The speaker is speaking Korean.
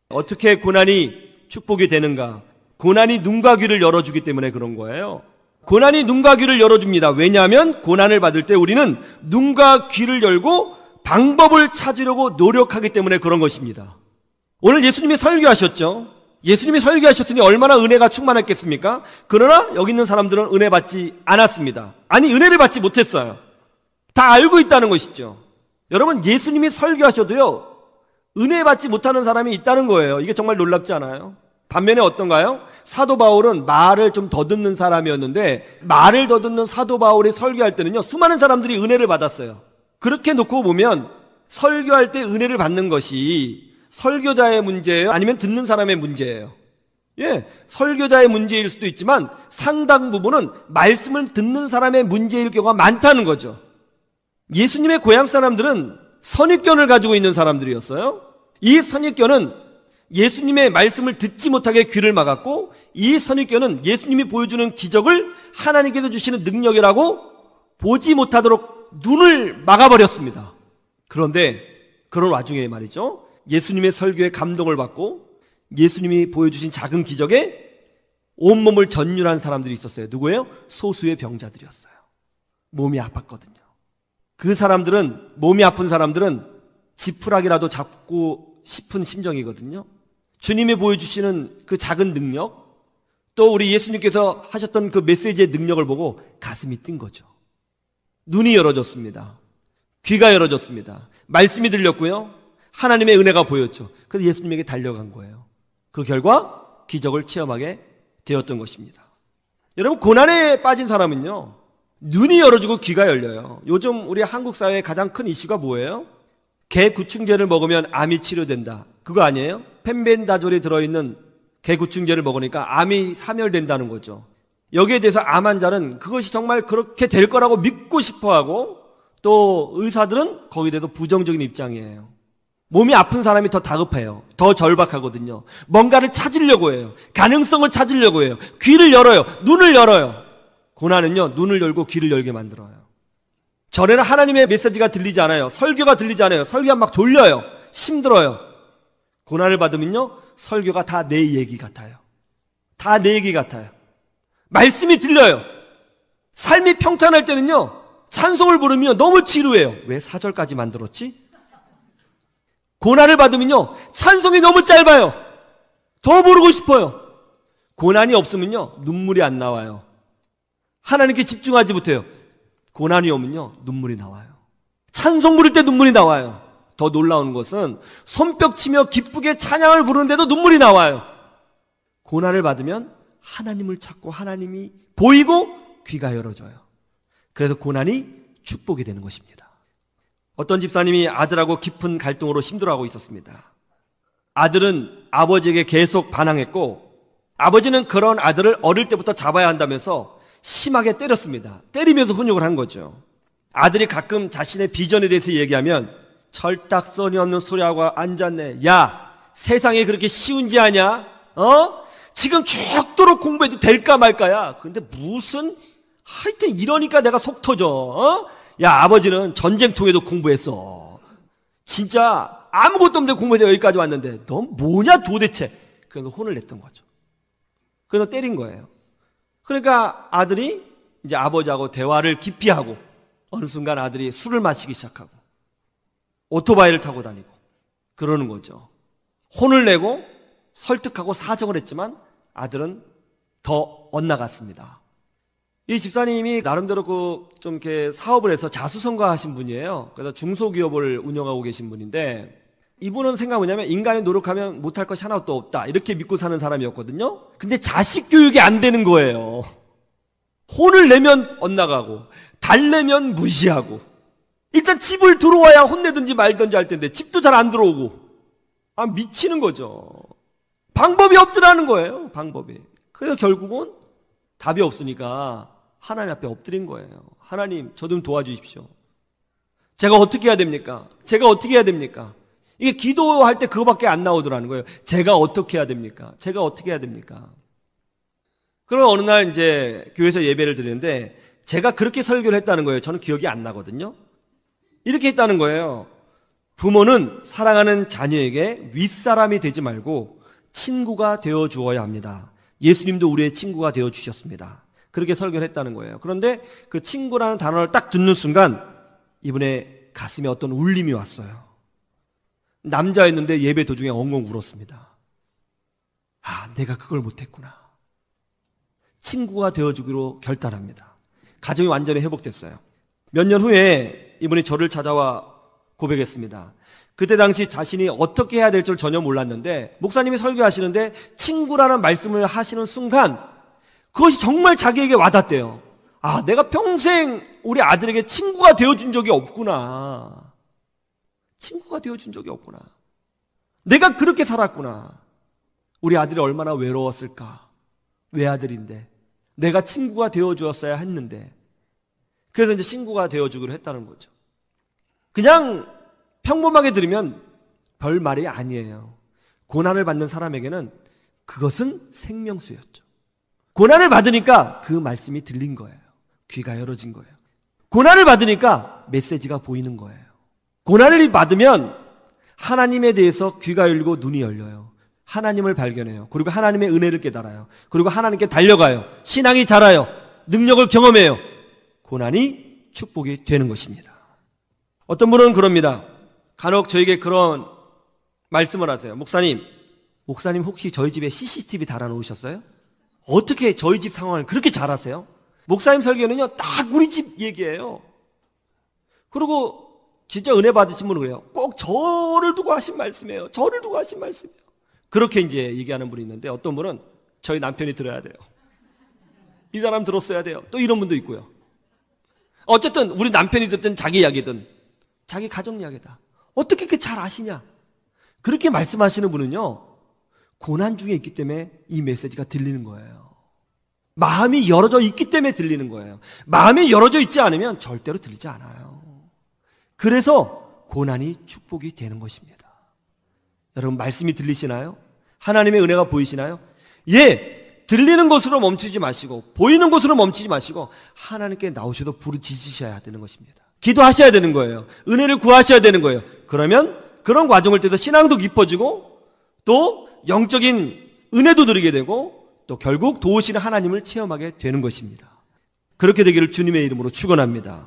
어떻게 고난이 축복이 되는가? 고난이 눈과 귀를 열어주기 때문에 그런 거예요. 고난이 눈과 귀를 열어줍니다. 왜냐하면 고난을 받을 때 우리는 눈과 귀를 열고 방법을 찾으려고 노력하기 때문에 그런 것입니다. 오늘 예수님이 설교하셨죠. 예수님이 설교하셨으니 얼마나 은혜가 충만했겠습니까? 그러나 여기 있는 사람들은 은혜 받지 않았습니다. 아니, 은혜를 받지 못했어요. 다 알고 있다는 것이죠. 여러분, 예수님이 설교하셔도요, 은혜 받지 못하는 사람이 있다는 거예요. 이게 정말 놀랍지 않아요? 반면에 어떤가요? 사도 바울은 말을 좀 더듬는 사람이었는데, 말을 더듬는 사도 바울이 설교할 때는요, 수많은 사람들이 은혜를 받았어요. 그렇게 놓고 보면 설교할 때 은혜를 받는 것이 설교자의 문제예요? 아니면 듣는 사람의 문제예요? 예, 설교자의 문제일 수도 있지만 상당 부분은 말씀을 듣는 사람의 문제일 경우가 많다는 거죠. 예수님의 고향 사람들은 선입견을 가지고 있는 사람들이었어요. 이 선입견은 예수님의 말씀을 듣지 못하게 귀를 막았고, 이 선입견은 예수님이 보여주는 기적을 하나님께서 주시는 능력이라고 보지 못하도록 눈을 막아버렸습니다. 그런데 그런 와중에 말이죠, 예수님의 설교에 감동을 받고 예수님이 보여주신 작은 기적에 온몸을 전율한 사람들이 있었어요. 누구예요? 소수의 병자들이었어요. 몸이 아팠거든요. 그 사람들은, 몸이 아픈 사람들은 지푸라기라도 잡고 싶은 심정이거든요. 주님이 보여주시는 그 작은 능력, 또 우리 예수님께서 하셨던 그 메시지의 능력을 보고 가슴이 뛴 거죠. 눈이 열어졌습니다. 귀가 열어졌습니다. 말씀이 들렸고요, 하나님의 은혜가 보였죠. 그래서 예수님에게 달려간 거예요. 그 결과 기적을 체험하게 되었던 것입니다. 여러분, 고난에 빠진 사람은요, 눈이 열어지고 귀가 열려요. 요즘 우리 한국 사회의 가장 큰 이슈가 뭐예요? 개구충제를 먹으면 암이 치료된다. 그거 아니에요? 펜벤다졸이 들어있는 개구충제를 먹으니까 암이 사멸된다는 거죠. 여기에 대해서 암 환자는 그것이 정말 그렇게 될 거라고 믿고 싶어하고, 또 의사들은 거기에 대해서 부정적인 입장이에요. 몸이 아픈 사람이 더 다급해요. 더 절박하거든요. 뭔가를 찾으려고 해요. 가능성을 찾으려고 해요. 귀를 열어요. 눈을 열어요. 고난은요, 눈을 열고 귀를 열게 만들어요. 전에는 하나님의 메시지가 들리지 않아요. 설교가 들리지 않아요. 설교가 막 졸려요. 힘들어요. 고난을 받으면요, 설교가 다 내 얘기 같아요. 다 내 얘기 같아요. 말씀이 들려요. 삶이 평탄할 때는요, 찬송을 부르면 너무 지루해요. 왜 4절까지 만들었지? 고난을 받으면요, 찬송이 너무 짧아요. 더 부르고 싶어요. 고난이 없으면요, 눈물이 안 나와요. 하나님께 집중하지 못해요. 고난이 오면요, 눈물이 나와요. 찬송 부를 때 눈물이 나와요. 더 놀라운 것은 손뼉 치며 기쁘게 찬양을 부르는데도 눈물이 나와요. 고난을 받으면 하나님을 찾고 하나님이 보이고 귀가 열어져요. 그래서 고난이 축복이 되는 것입니다. 어떤 집사님이 아들하고 깊은 갈등으로 힘들어하고 있었습니다. 아들은 아버지에게 계속 반항했고, 아버지는 그런 아들을 어릴 때부터 잡아야 한다면서 심하게 때렸습니다. 때리면서 훈육을 한 거죠. 아들이 가끔 자신의 비전에 대해서 얘기하면 철딱서니 없는 소리하고 앉았네. 야, 세상에 그렇게 쉬운지 아냐? 지금 죽도록 공부해도 될까 말까야. 근데 무슨, 하여튼 이러니까 내가 속 터져. 야, 아버지는 전쟁통에도 공부했어. 진짜 아무것도 없는데 공부해서 여기까지 왔는데 너 뭐냐 도대체. 그래서 혼을 냈던 거죠. 그래서 때린 거예요. 그러니까 아들이 이제 아버지하고 대화를 깊이 하고, 어느 순간 아들이 술을 마시기 시작하고 오토바이를 타고 다니고 그러는 거죠. 혼을 내고 설득하고 사정을 했지만 아들은 더 엇나갔습니다. 이 집사님이 나름대로 좀 이렇게 사업을 해서 자수성가하신 분이에요. 그래서 중소기업을 운영하고 계신 분인데, 이분은 생각이 뭐냐면 인간이 노력하면 못할 것이 하나도 없다, 이렇게 믿고 사는 사람이었거든요. 근데 자식 교육이 안 되는 거예요. 혼을 내면 엇나가고 달래면 무시하고, 일단 집을 들어와야 혼내든지 말든지 할 텐데 집도 잘 안 들어오고, 미치는 거죠. 방법이 없더라는 거예요. 방법이. 그래서 결국은 답이 없으니까 하나님 앞에 엎드린 거예요. 하나님, 저 좀 도와주십시오. 제가 어떻게 해야 됩니까? 제가 어떻게 해야 됩니까? 이게 기도할 때 그거밖에 안 나오더라는 거예요. 제가 어떻게 해야 됩니까? 제가 어떻게 해야 됩니까? 그럼 어느 날 이제 교회에서 예배를 드리는데 제가 그렇게 설교를 했다는 거예요. 저는 기억이 안 나거든요. 이렇게 했다는 거예요. 부모는 사랑하는 자녀에게 윗사람이 되지 말고 친구가 되어 주어야 합니다. 예수님도 우리의 친구가 되어 주셨습니다. 그렇게 설교를 했다는 거예요. 그런데 그 친구라는 단어를 딱 듣는 순간 이분의 가슴에 어떤 울림이 왔어요. 남자였는데 예배 도중에 엉엉 울었습니다. 아, 내가 그걸 못했구나. 친구가 되어주기로 결단합니다. 가정이 완전히 회복됐어요. 몇 년 후에 이분이 저를 찾아와 고백했습니다. 그때 당시 자신이 어떻게 해야 될 줄 전혀 몰랐는데 목사님이 설교하시는데 친구라는 말씀을 하시는 순간 그것이 정말 자기에게 와닿대요. 아, 내가 평생 우리 아들에게 친구가 되어준 적이 없구나. 친구가 되어준 적이 없구나. 내가 그렇게 살았구나. 우리 아들이 얼마나 외로웠을까. 외아들인데 내가 친구가 되어주었어야 했는데. 그래서 이제 친구가 되어주기로 했다는 거죠. 그냥 평범하게 들으면 별 말이 아니에요. 고난을 받는 사람에게는 그것은 생명수였죠. 고난을 받으니까 그 말씀이 들린 거예요. 귀가 열어진 거예요. 고난을 받으니까 메시지가 보이는 거예요. 고난을 받으면 하나님에 대해서 귀가 열리고 눈이 열려요. 하나님을 발견해요. 그리고 하나님의 은혜를 깨달아요. 그리고 하나님께 달려가요. 신앙이 자라요. 능력을 경험해요. 고난이 축복이 되는 것입니다. 어떤 분은 그럽니다. 간혹 저에게 그런 말씀을 하세요. 목사님 혹시 저희 집에 CCTV 달아놓으셨어요? 어떻게 저희 집 상황을 그렇게 잘 아세요? 목사님 설교는요 딱 우리 집 얘기예요. 그리고 진짜 은혜 받으신 분은 그래요. 꼭 저를 두고 하신 말씀이에요. 저를 두고 하신 말씀이에요. 그렇게 이제 얘기하는 분이 있는데 어떤 분은 저희 남편이 들어야 돼요. 이 사람 들었어야 돼요. 또 이런 분도 있고요. 어쨌든 우리 남편이 듣든 자기 이야기든 자기 가정 이야기다. 어떻게 그렇게 잘 아시냐? 그렇게 말씀하시는 분은요 고난 중에 있기 때문에 이 메시지가 들리는 거예요. 마음이 열어져 있기 때문에 들리는 거예요. 마음이 열어져 있지 않으면 절대로 들리지 않아요. 그래서 고난이 축복이 되는 것입니다. 여러분 말씀이 들리시나요? 하나님의 은혜가 보이시나요? 예, 들리는 것으로 멈추지 마시고 보이는 것으로 멈추지 마시고 하나님께 나오셔도 부르짖으셔야 되는 것입니다. 기도하셔야 되는 거예요. 은혜를 구하셔야 되는 거예요. 그러면 그런 과정을 통해서 신앙도 깊어지고 또 영적인 은혜도 누리게 되고 또 결국 도우시는 하나님을 체험하게 되는 것입니다. 그렇게 되기를 주님의 이름으로 축원합니다.